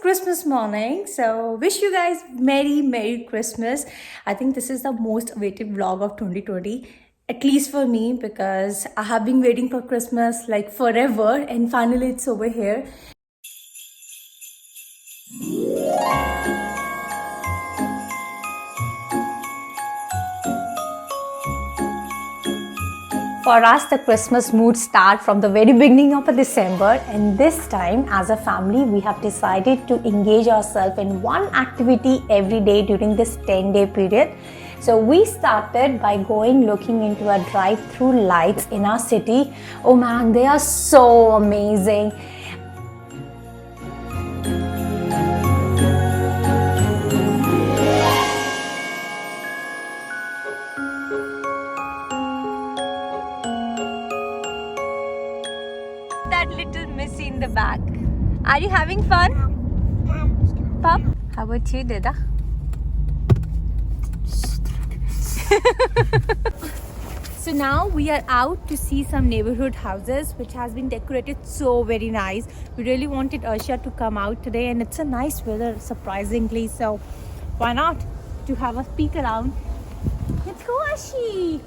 Christmas morning, so wish you guys Merry Christmas. I think this is the most awaited vlog of 2020, at least for me, because I have been waiting for Christmas like forever, and finally it's over here. For us, the Christmas mood starts from the very beginning of December, and this time as a family we have decided to engage ourselves in one activity every day during this 10-day period. So we started by looking into a drive-through lights in our city. Oh man, they are so amazing. That little missy in the back. Are you having fun? Pup, how about you, Dada? So now we are out to see some neighborhood houses which has been decorated so very nice. We really wanted Arsha to come out today, and it's a nice weather surprisingly, so why not to have a peek around. Let's go, Arshi!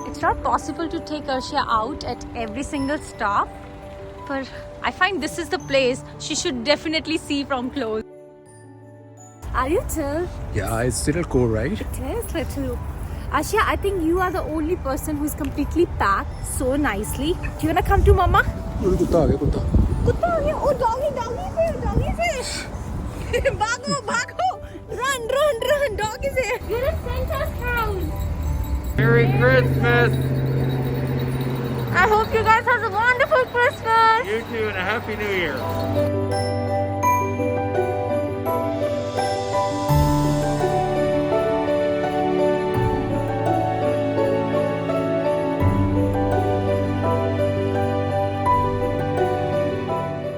It's not possible to take Arsha out at every single stop, but I find this is the place she should definitely see from close. Are you chill? Yeah, it's little cool, right? It is little. Arsha, I think you are the only person who's completely packed so nicely. Do you wanna come to Mama? कुत्ता आ गया कुत्ता. Kutta aa gaya. Oh, doggy se. Bhago. Run. Dog is here. You're at Santa's house. Merry Christmas! I hope you guys have a wonderful Christmas. You too, and a Happy New Year!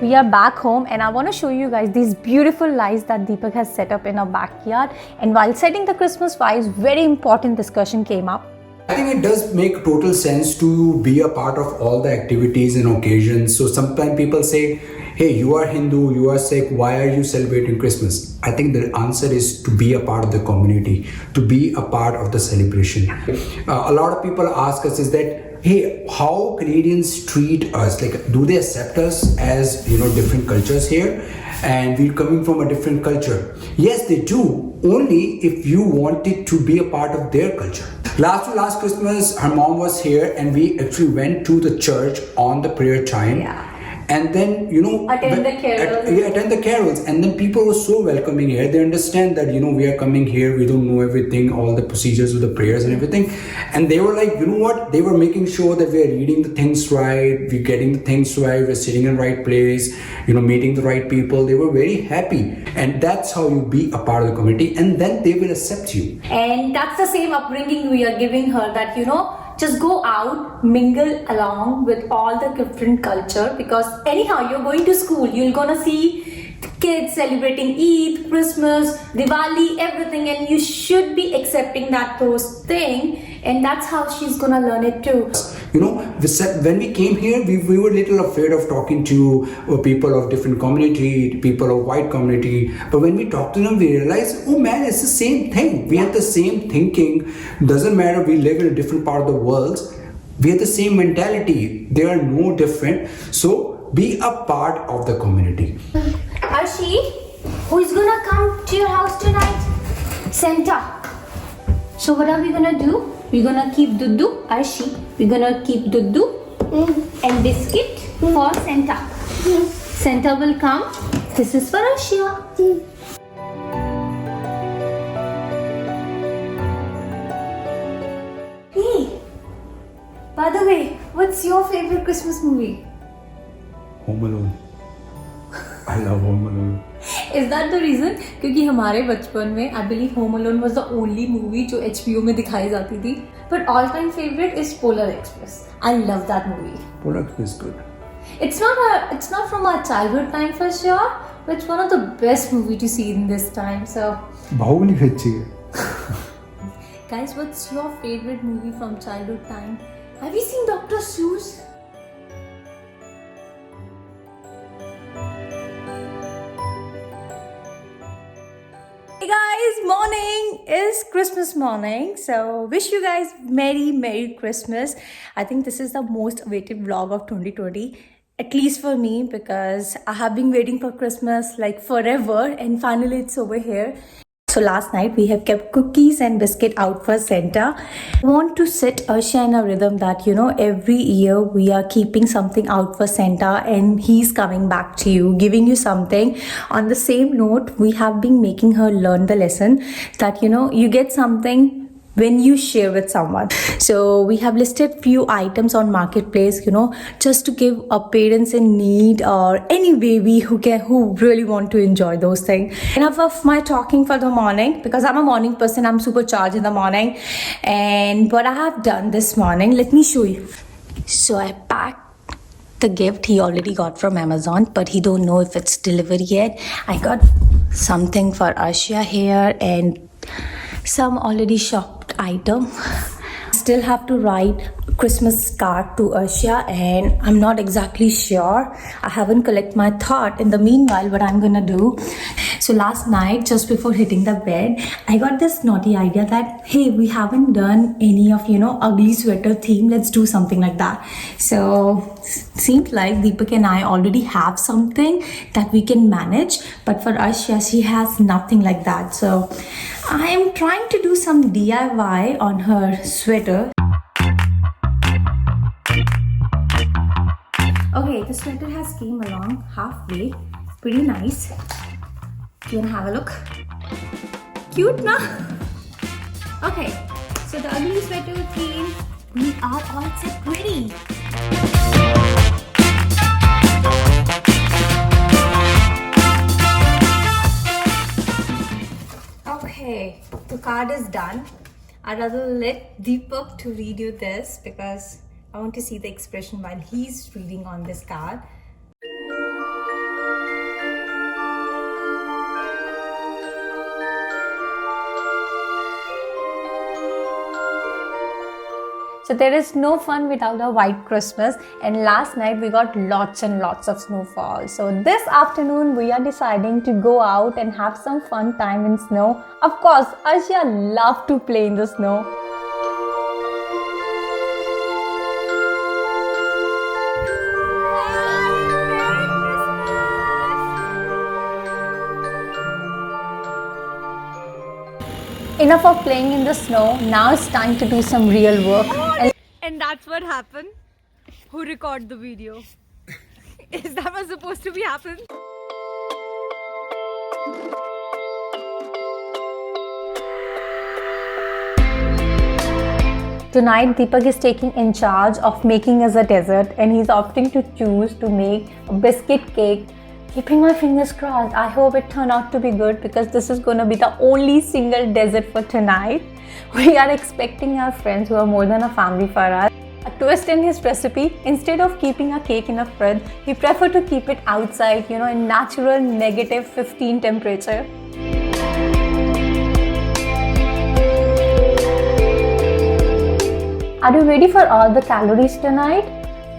We are back home, and I want to show you guys these beautiful lights that Deepak has set up in our backyard. And while setting the Christmas vibes, very important discussion came up. I think it does make total sense to be a part of all the activities and occasions. So sometimes people say, hey, you are Hindu, you are Sikh, why are you celebrating Christmas? I think the answer is to be a part of the community, to be a part of the celebration. A lot of people ask us is that, hey, how Canadians treat us? Like, do they accept us as, different cultures here? And we're coming from a different culture. Yes, they do, only if you wanted to be a part of their culture. Last Christmas, her mom was here, and we actually went to the church on the prayer time. Yeah. And then, Attend the carols. And then people were so welcoming here. They understand that, we are coming here. We don't know everything, all the procedures of the prayers and everything. And they were like, you know what? They were making sure that we are reading the things right. We're getting the things right. We're sitting in the right place, meeting the right people. They were very happy. And that's how you be a part of the community. And then they will accept you. And that's the same upbringing we are giving her, that, just go out, mingle along with all the different culture, because anyhow you're going to school, you're gonna see kids celebrating Eid, Christmas, Diwali, everything, and you should be accepting those things, and that's how she's gonna learn it too. When we came here, we were a little afraid of talking to people of different community, people of white community. But when we talked to them, we realized, oh man, it's the same thing. We have the same thinking. Doesn't matter, we live in a different part of the world. We have the same mentality. They are no different. So be a part of the community. Arshi, who is gonna come to your house tonight? Santa. So what are we gonna do? We're gonna keep Dudu, Arshi. We're gonna keep Dudu and biscuit for Santa. Santa will come. This is for Arshia. Hey, By the way, what's your favorite Christmas movie? Home Alone. I love Home Alone. Is that the reason? क्योंकि हमारे बचपन में I believe Home Alone was the only movie जो HBO में दिखाई जाती थी. But all time favorite is Polar Express. I love that movie. Polar Express is good. It's not from our childhood time for sure, but it's one of the best movie to see in this time. So, Bahubali भी अच्छी है. guys, what's your favorite movie from childhood time? Have you seen Dr. Seuss? Hey guys, morning is Christmas morning. So wish you guys Merry Christmas. I think this is the most awaited vlog of 2020. At least for me, because I have been waiting for Christmas like forever and finally it's over here. So last night we have kept cookies and biscuit out for Santa. I want to set Arsha in a rhythm that, you know, every year we are keeping something out for Santa and he's coming back to you, giving you something. On the same note, we have been making her learn the lesson that, you know, you get something when you share with someone. So we have listed few items on Marketplace, you know, just to give our parents in need or any baby who really want to enjoy those things. Enough of my talking for the morning, because I'm a morning person. I'm supercharged in the morning. And what I have done this morning, let me show you. So I packed the gift he already got from Amazon, but he don't know if it's delivered yet. I got something for Arsha here and some already shopped item. Still have to write Christmas card to Arsha and I'm not exactly sure. I haven't collected my thought in the meanwhile what I'm gonna do. So last night, just before hitting the bed, I got this naughty idea that, hey, we haven't done any of, you know, ugly sweater theme. Let's do something like that. So seems like Deepak and I already have something that we can manage. But for Arsha, she has nothing like that. So I am trying to do some DIY on her sweater. Okay, the sweater has came along halfway. Pretty nice. Do you wanna have a look? Cute, na? Okay, so the ugly sweater theme, we are all set ready. Okay, the card is done. I'd rather let Deepak to read you this because I want to see the expression while he's reading on this card. So there is no fun without a white Christmas, and last night we got lots and lots of snowfall. So this afternoon we are deciding to go out and have some fun time in snow. Of course, Arsha loves to play in the snow. Enough of playing in the snow, now it's time to do some real work. And that's what happened. Who recorded the video? Is that what's supposed to be happening? Tonight, Deepak is taking in charge of making us a dessert and he's opting to choose to make a biscuit cake. Keeping my fingers crossed, I hope it turned out to be good because this is going to be the only single dessert for tonight. We are expecting our friends who are more than a family for us. A twist in his recipe, instead of keeping a cake in a fridge, he preferred to keep it outside, you know, in natural -15 temperature. Are you ready for all the calories tonight?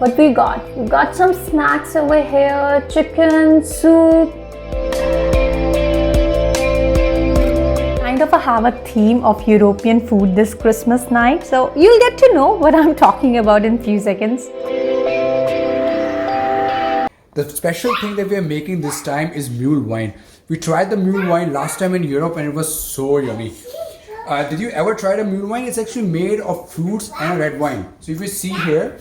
What we got? We got some snacks over here, chicken, soup. Kind of have a theme of European food this Christmas night, so you'll get to know what I'm talking about in few seconds. The special thing that we are making this time is mule wine. We tried the mule wine last time in Europe and it was so yummy. Did you ever try the mule wine? It's actually made of fruits and red wine. So if you see here,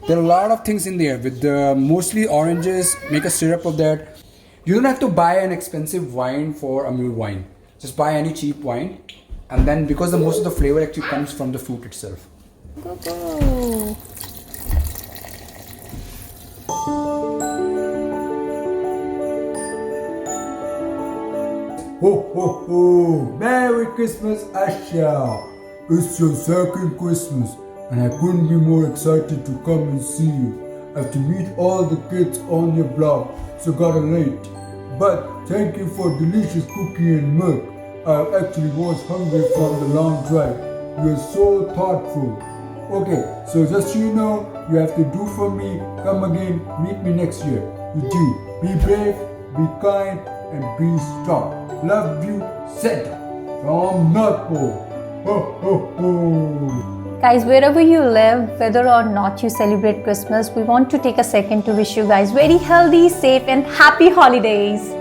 there are a lot of things in there with mostly oranges, make a syrup of that. You don't have to buy an expensive wine for a mule wine. Just buy any cheap wine. And then because most of the flavor actually comes from the fruit itself. Go, go. Ho ho ho! Merry Christmas, Asha! It's your second Christmas, and I couldn't be more excited to come and see you. I have to meet all the kids on your block, so got late. But thank you for delicious cookie and milk. I actually was hungry from the long drive. You are so thoughtful. Okay, so just so you know, you have to do for me, come again, meet me next year. You do. Be brave, be kind, and be strong. Love you, Santa. From North Pole. Ho ho ho. Guys, wherever you live, whether or not you celebrate Christmas, we want to take a second to wish you guys very healthy, safe, and happy holidays.